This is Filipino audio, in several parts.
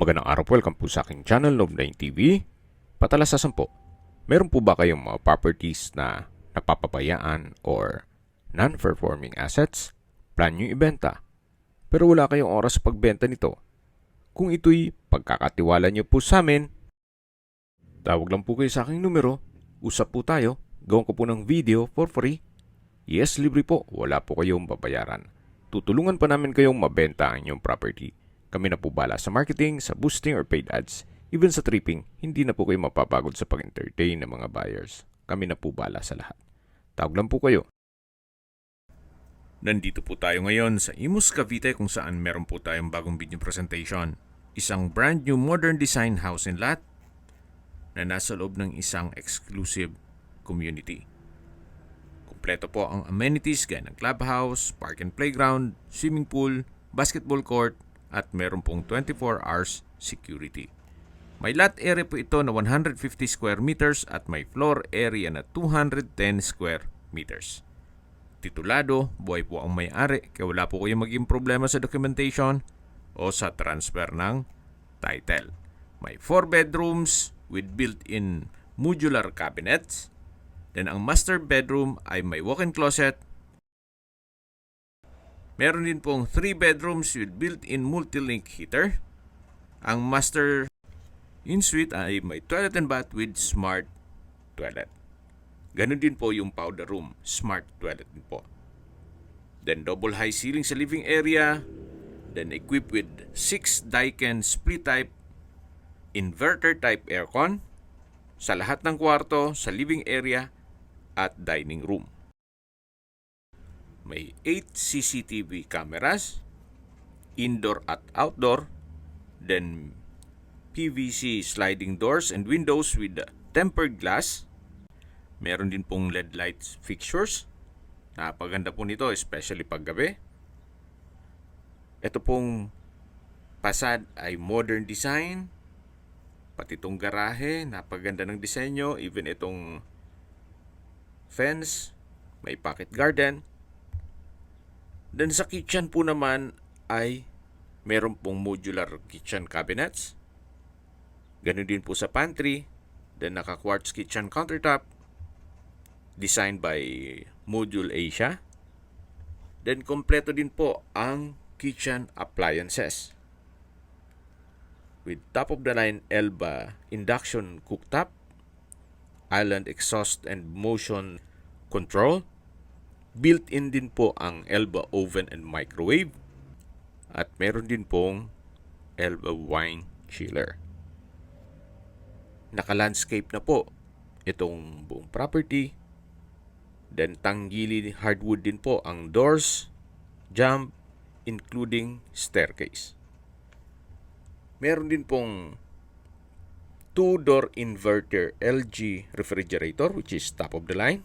Magandang araw po, welcome po sa aking channel, Love9 TV. Patalasasan po, meron po ba kayong mga properties na napapabayaan or non-performing assets? Plan nyo ibenta, pero wala kayong oras sa pagbenta nito. Kung ito'y pagkakatiwala nyo po sa amin, tawag lang po kayo sa aking numero, usap po tayo, gawin ko po ng video for free. Yes, libre po, wala po kayong babayaran. Tutulungan pa namin kayong mabenta ang inyong property. Kami na po bala sa marketing, sa boosting or paid ads. Even sa tripping, hindi na po kayo mapapagod sa pag-entertain ng mga buyers. Kami na po bala sa lahat. Tawag lang po kayo. Nandito po tayo ngayon sa Imus, Cavite kung saan meron po tayong bagong video presentation. Isang brand new modern design house and lot na nasa loob ng isang exclusive community. Kompleto po ang amenities gaya ng clubhouse, park and playground, swimming pool, basketball court, at meron pong 24 hours security. May lot area po ito na 150 square meters at may floor area na 210 square meters. Titulado, buhay po ang may-ari kaya wala po kayong maging problema sa documentation o sa transfer ng title. May 4 bedrooms with built-in modular cabinets. Then ang master bedroom ay may walk-in closet. Meron din pong 3 bedrooms with built-in multi-link heater. Ang master in-suite ay may toilet and bath with smart toilet. Ganun din po yung powder room, smart toilet din po. Then double high ceiling sa living area. Then equipped with 6 Daikin split type inverter type aircon sa lahat ng kwarto, sa living area at dining room. May 8 CCTV cameras, indoor at outdoor, then PVC sliding doors and windows with tempered glass. Meron din pong LED lights fixtures. Napaganda po nito, especially pag gabi. Ito pong facade ay modern design. Pati itong garahe, napaganda ng disenyo. Even itong fence, may pocket garden. Then sa kitchen po naman ay meron pong modular kitchen cabinets. Ganun din po sa pantry. Then naka-quartz kitchen countertop designed by Module Asia. Then kompleto din po ang kitchen appliances with top-of-the-line Elba induction cooktop, island exhaust and motion control. Built-in din po ang Elba oven and microwave. At meron din pong Elba wine chiller. Naka-landscape na po itong buong property. Then tanggili hardwood din po ang doors, jamb, including staircase. Meron din pong 2-door inverter LG refrigerator which is top of the line.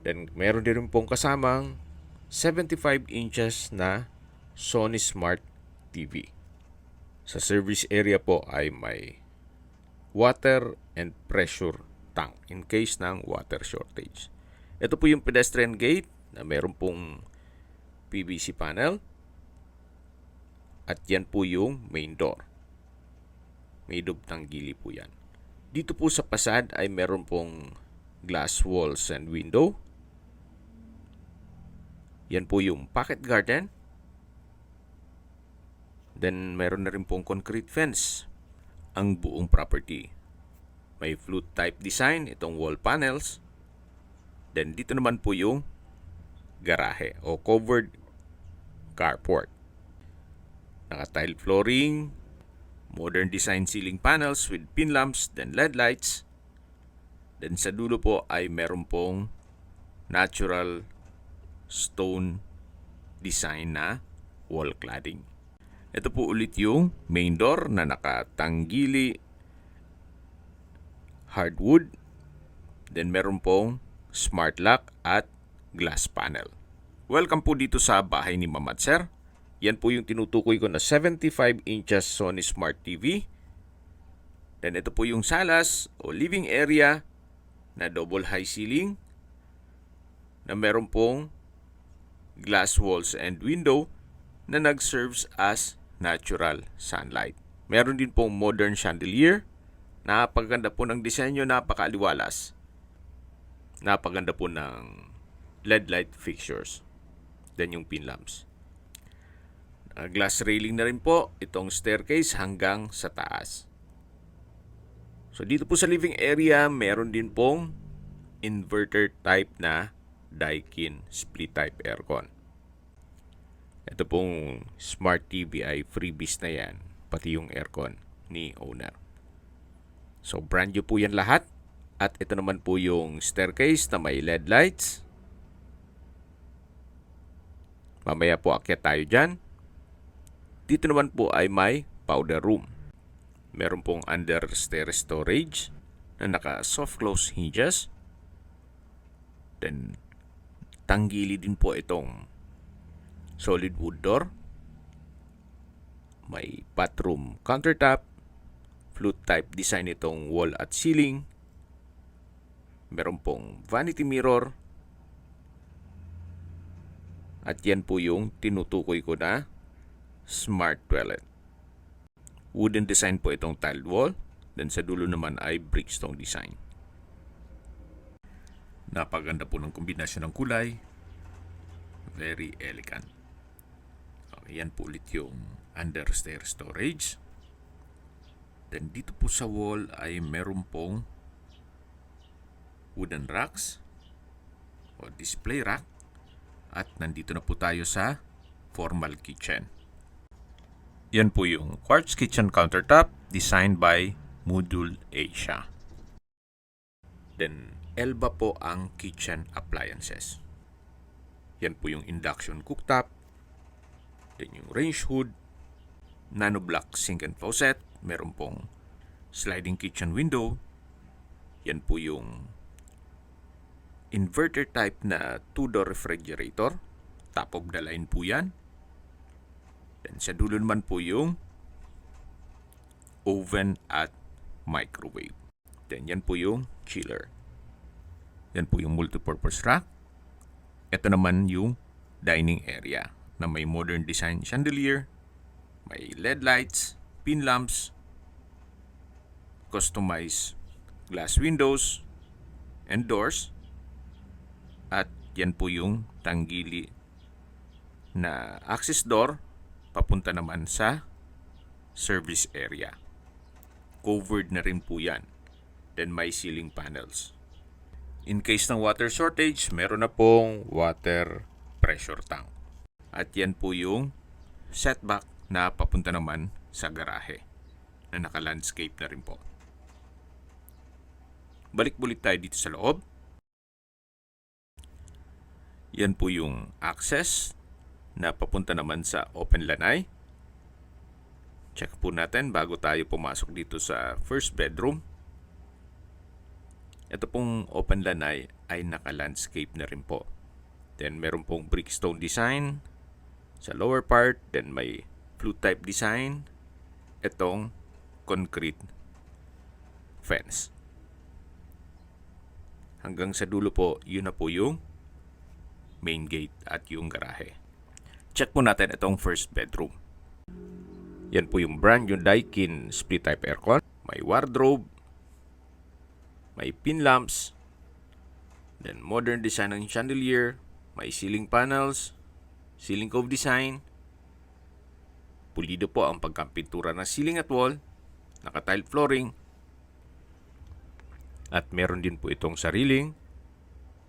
Then meron din pong kasamang 75 inches na Sony Smart TV. Sa service area po ay may water and pressure tank in case ng water shortage. Ito po yung pedestrian gate na meron pong PVC panel. At yan po yung main door. Made of tanggili po yan. Dito po sa facade ay meron pong glass walls and window. Yan po yung pocket garden. Then meron na rin pong concrete fence ang buong property. May flute type design itong wall panels. Then dito naman po yung garahe o covered carport. Naka-tile flooring, modern design ceiling panels with pin lamps, then LED lights. Then sa dulo po ay meron pong natural stone design na wall cladding. Ito po ulit yung main door na nakatanggili hardwood. Then meron pong smart lock at glass panel. Welcome po dito sa bahay ni Ma'am at Sir. Yan po yung tinutukoy ko na 75 inches Sony Smart TV. Then ito po yung salas o living area na double high ceiling na meron pong glass walls and window na nag-serves as natural sunlight. Meron din pong modern chandelier. Napaganda po ng disenyo, napakaaliwalas. Napaganda po ng LED light fixtures. Then yung pin lamps. Glass railing na rin po itong staircase hanggang sa taas. So dito po sa living area, meron din pong inverter type na Daikin split type aircon. Ito pong Smart TV ay freebies na yan, pati yung aircon ni owner. So brand new po yan lahat. At ito naman po yung staircase na may LED lights. Mamaya po akyat tayo dyan. Dito naman po ay may powder room. Meron pong understair storage na naka soft close hinges. Then tanggili din po itong solid wood door. May bathroom countertop. Flute type design itong wall at ceiling. Meron pong vanity mirror. At yan po yung tinutukoy ko na smart toilet. Wooden design po itong tiled wall. Then sa dulo naman ay brickstone design. Napaganda po ng kombinasyon ng kulay. Very elegant. Okay, yan po ulit yung understair storage. Then dito po sa wall ay meron pong wooden racks o display rack. At nandito na po tayo sa formal kitchen. Yan po yung quartz kitchen countertop designed by Module Asia. Then Elba po ang kitchen appliances. Yan po yung induction cooktop. Then yung range hood. Nano block sink and faucet. Meron pong sliding kitchen window. Yan po yung inverter type na 2-door refrigerator. Top of the line po yan. Then sa dulo naman po yung oven at microwave. Then yan po yung chiller. Yan po yung multipurpose rack. Ito naman yung dining area na may modern design chandelier, may LED lights, pin lamps, customized glass windows and doors. At yan po yung tanggili na access door papunta naman sa service area. Covered na rin po yan. Then may ceiling panels. In case ng water shortage, meron na pong water pressure tank. At yan po yung setback na papunta naman sa garahe na naka-landscape na rin po. Balik-bulit tayo dito sa loob. Yan po yung access na papunta naman sa open lanai. Check po natin bago tayo pumasok dito sa first bedroom. Ito pong open lanai ay naka-landscape na rin po. Then meron pong brickstone design sa lower part. Then may flute type design. Itong concrete fence. Hanggang sa dulo po, yun na po yung main gate at yung garahe. Check po natin itong first bedroom. Yan po yung brand yung Daikin split type aircon. May wardrobe. May pin lamps. Then modern design ng chandelier. May ceiling panels. Ceiling cove design. Pulido po ang pagkampintura ng ceiling at wall. Naka-tiled flooring. At meron din po itong sariling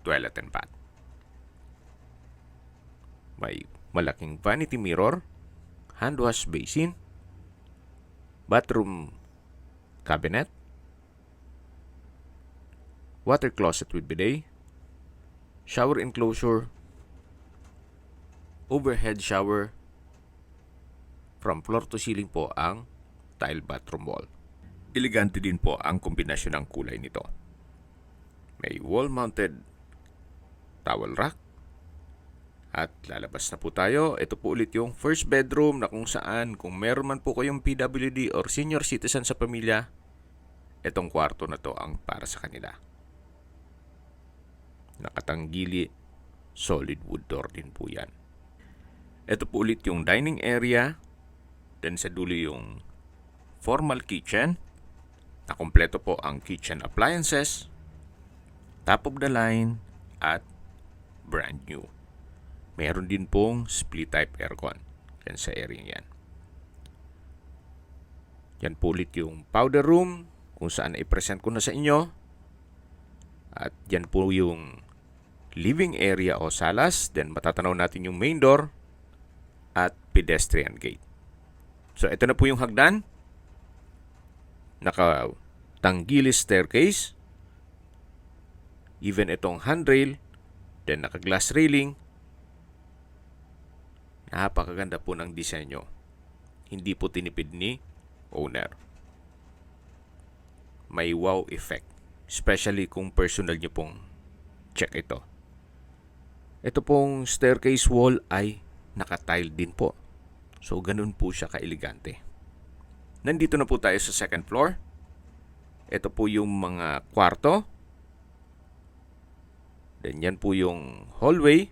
toilet and bath. May malaking vanity mirror, hand wash basin, bathroom cabinet, water closet with bidet, shower enclosure, overhead shower, from floor to ceiling po ang tile bathroom wall. Elegante din po ang kombinasyon ng kulay nito. May wall-mounted towel rack. At lalabas na po tayo. Ito po ulit yung first bedroom na kung saan kung meron man po kayong PWD or senior citizen sa pamilya, itong kwarto na to ang para sa kanila. Nakatanggili, solid wood door din po yan. Ito po ulit yung dining area. Then sa dulo yung formal kitchen. Na kompleto po ang kitchen appliances, top of the line, at brand new. Meron din pong split type aircon yan sa area yan. Yan po ulit yung powder room kung saan i-present ko na sa inyo. At yan po yung living area o salas. Then matatanaw natin yung main door at pedestrian gate. So ito na po yung hagdan. Naka-tanggilis staircase. Even itong handrail. Then naka-glass railing. Napakaganda po ng disenyo. Hindi po tinipid ni owner. May wow effect. Especially kung personal nyo pong check ito. Ito pong staircase wall ay naka-tile din po. So ganun po siya ka-elegante. Nandito na po tayo sa second floor. Ito po yung mga kwarto. Then yan po yung hallway.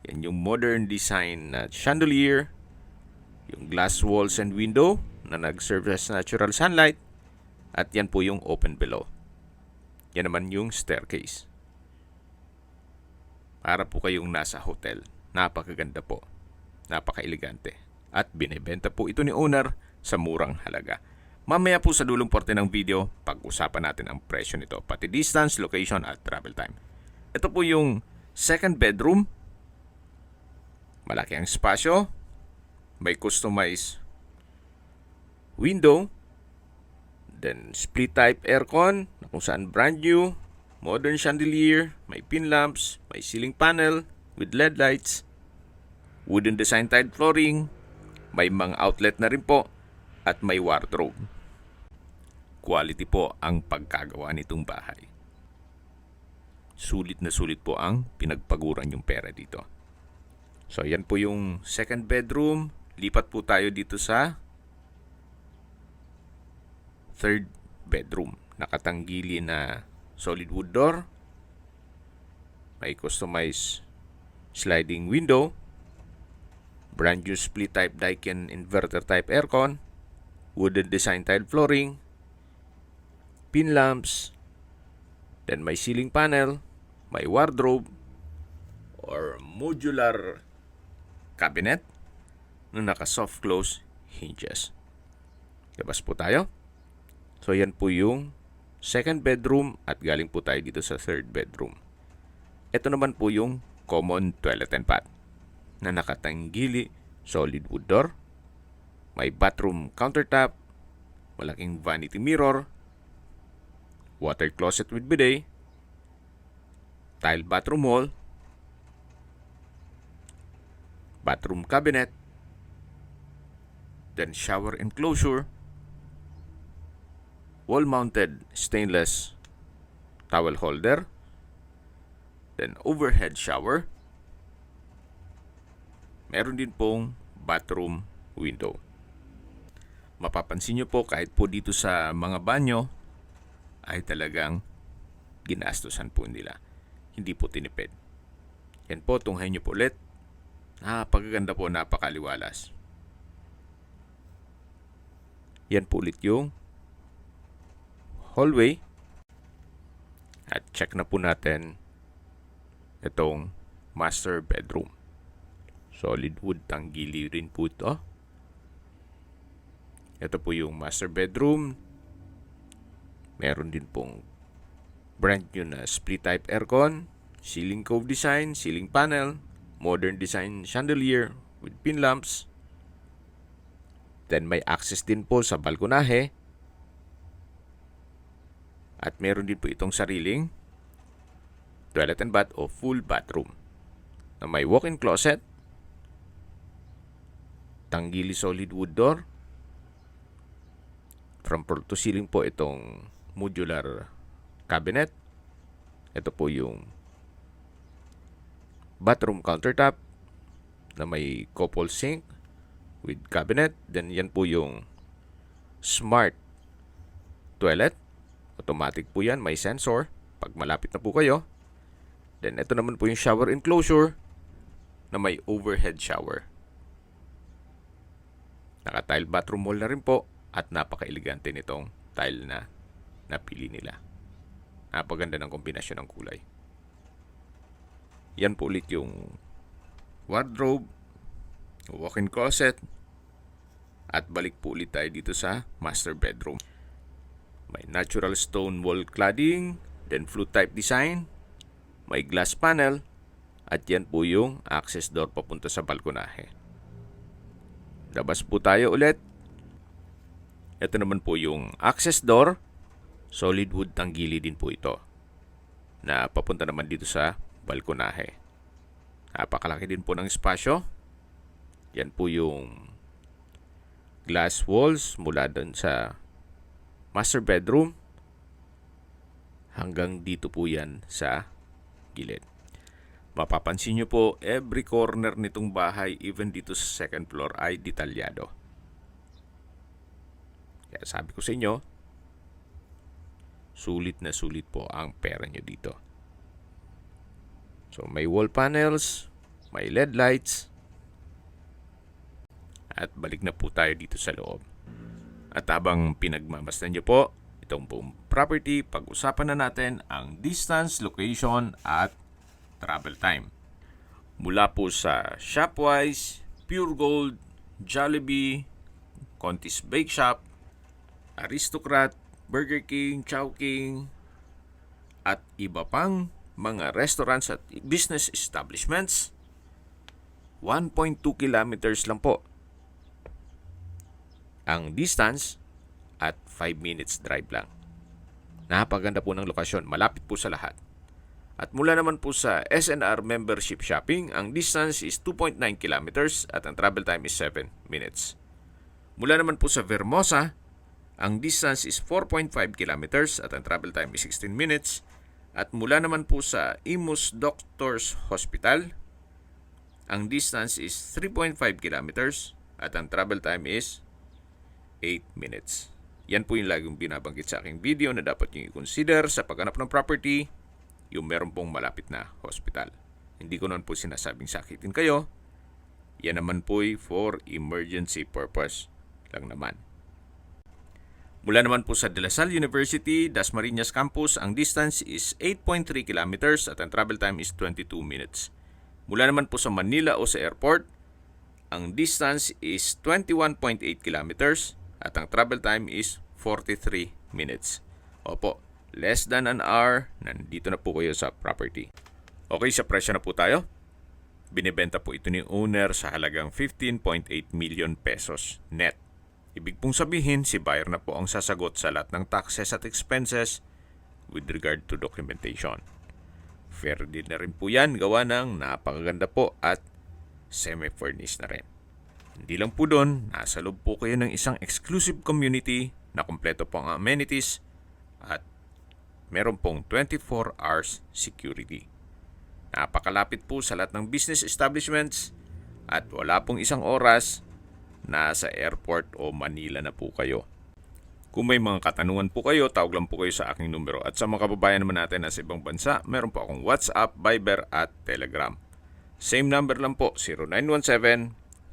Yan yung modern design na chandelier. Yung glass walls and window na nag-serve as natural sunlight. At yan po yung open below. Yan naman yung staircase. Para po kayong nasa hotel. Napakaganda po. Napaka-elegante. At binebenta po ito ni owner sa murang halaga. Mamaya po sa dulong parte ng video, pag-usapan natin ang presyo nito. Pati distance, location at travel time. Ito po yung second bedroom. Malaki ang espasyo. May customized window. Then split type aircon na kung saan brand new. Modern chandelier. May pin lamps. May ceiling panel with LED lights. Wooden design tiled flooring. May mga outlet na rin po. At may wardrobe. Quality po ang pagkagawa nitong bahay. Sulit na sulit po ang pinagpaguran yung pera dito. So yan po yung second bedroom. Lipat po tayo dito sa third bedroom. Nakatanggili na solid wood door. May customized sliding window. Brand new split type Daikin inverter type aircon. Wooden design tiled flooring. Pin lamps. Then may ceiling panel. May wardrobe or modular cabinet na naka soft close hinges. Labas po tayo. So yan po yung second bedroom at galing po tayo dito sa third bedroom. Ito naman po yung common toilet and bath na nakatanggili solid wood door. May bathroom countertop, malaking vanity mirror, water closet with bidet, tile bathroom wall, bathroom cabinet, then shower enclosure, wall-mounted stainless towel holder, then overhead shower. Meron din pong bathroom window. Mapapansin nyo po kahit po dito sa mga banyo ay talagang ginastusan po nila. Hindi po tinipid. Yan po, tunghayin nyo po ulit. Napakaganda po, napakaliwalas. Yan po ulit yung hallway. At check na po natin itong master bedroom. Solid wood tanggili rin po ito. Ito po yung master bedroom. Meron din pong brand new na split type aircon, ceiling cove design, ceiling panel, modern design chandelier with pin lamps. Then may access din po sa balkonahe. At meron din po itong sariling toilet and bath o full bathroom na may walk-in closet, tanggili solid wood door. From floor to ceiling po itong modular cabinet. Ito po yung bathroom countertop na may couple sink with cabinet. Then yan po yung smart toilet. Automatic po yan. May sensor pag malapit na po kayo. Then ito naman po yung shower enclosure na may overhead shower. Naka-tile bathroom wall na rin po at napaka-elegante nitong tile na napili nila. Napaganda ng kombinasyon ng kulay. Yan po ulit yung wardrobe, walk-in closet, at balik po ulit tayo dito sa master bedroom. May natural stone wall cladding, then flute type design, may glass panel, at yan po yung access door papunta sa balkonahe. Labas po tayo ulit. Ito naman po yung access door. Solid wood tanggili din po ito, na papunta naman dito sa balkonahe. Napakalaki din po ng espasyo. Yan po yung glass walls mula doon sa master bedroom hanggang dito po yan sa gilid. Mapapansin nyo po, every corner nitong bahay, even dito sa second floor, ay detalyado. Kaya sabi ko sa inyo, sulit na sulit po ang pera nyo dito. So may wall panels, may LED lights, at balik na po tayo dito sa loob. At habang pinagmamasdan nyo po itong buong property, pag-usapan na natin ang distance, location, at travel time. Mula po sa Shopwise, Pure Gold, Jollibee, Contis Bake Shop, Aristocrat, Burger King, Chowking, at iba pang mga restaurants at business establishments, 1.2 kilometers lang po ang distance at 5 minutes drive lang. Napaganda po ng lokasyon, malapit po sa lahat. At mula naman po sa SNR membership shopping, ang distance is 2.9 kilometers at ang travel time is 7 minutes. Mula naman po sa Vermosa, ang distance is 4.5 kilometers at ang travel time is 16 minutes. At mula naman po sa Imus Doctors Hospital, ang distance is 3.5 kilometers at ang travel time is 8 minutes. Yan po yung laging binabanggit sa aking video na dapat nyo i-consider sa paghanap ng property, yung meron pong malapit na hospital. Hindi ko naman po sinasabing sakitin kayo. Yan naman po for emergency purpose lang naman. Mula naman po sa De La Salle University, Dasmariñas Campus, ang distance is 8.3 kilometers at ang travel time is 22 minutes. Mula naman po sa Manila o sa airport, ang distance is 21.8 kilometers at ang travel time is 43 minutes. Opo, less than an hour, nandito na po kayo sa property. Okay, sa presyo na po tayo. Binibenta po ito ni owner sa halagang 15.8 million pesos net. Ibig pong sabihin, si buyer na po ang sasagot sa lahat ng taxes at expenses with regard to documentation. Fair deal na rin po yan, gawa ng napakaganda po at semi-furnished na rin. Hindi lang po doon, nasa loob po kayo ng isang exclusive community na kumpleto po ang amenities at meron pong 24 hours security. Napakalapit po sa lahat ng business establishments at wala pong isang oras nasa airport o Manila na po kayo. Kung may mga katanungan po kayo, tawag lang po kayo sa aking numero. At sa mga kababayan naman natin na sa ibang bansa, meron po akong WhatsApp, Viber at Telegram. Same number lang po,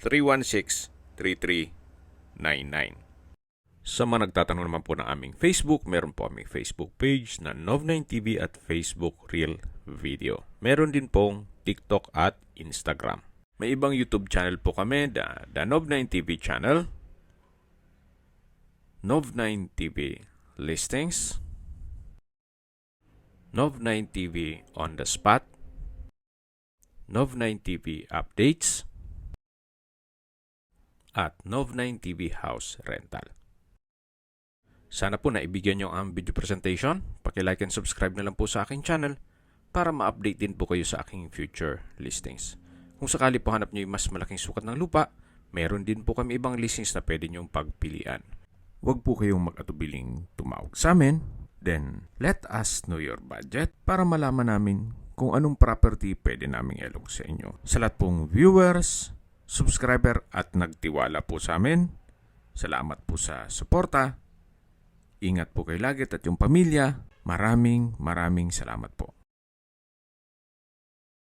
0917-316-3399. Sa mga nagtatanong naman po ng aming Facebook, meron po aming Facebook page na Nov9TV at Facebook Real Video. Meron din pong TikTok at Instagram. May ibang YouTube channel po kami, the Nov9TV channel, Nov9TV Listings, Nov9TV On The Spot, Nov9TV Updates, at Nov9TV House Rental. Sana po naibigyan nyo ang video presentation. Paki-like and subscribe na lang po sa aking channel para ma-update din po kayo sa aking future listings. Kung sakali po hanap nyo yung mas malaking sukat ng lupa, meron din po kami ibang listings na pwede nyong pagpilian. Huwag po kayong mag-atubiling tumawag sa amin. Then, let us know your budget para malaman namin kung anong property pwede naming ilog sa inyo. Sa lahat pong viewers, subscriber at nagtiwala po sa amin, salamat po sa suporta. Ingat po kayo lagi at yung pamilya. Maraming salamat po.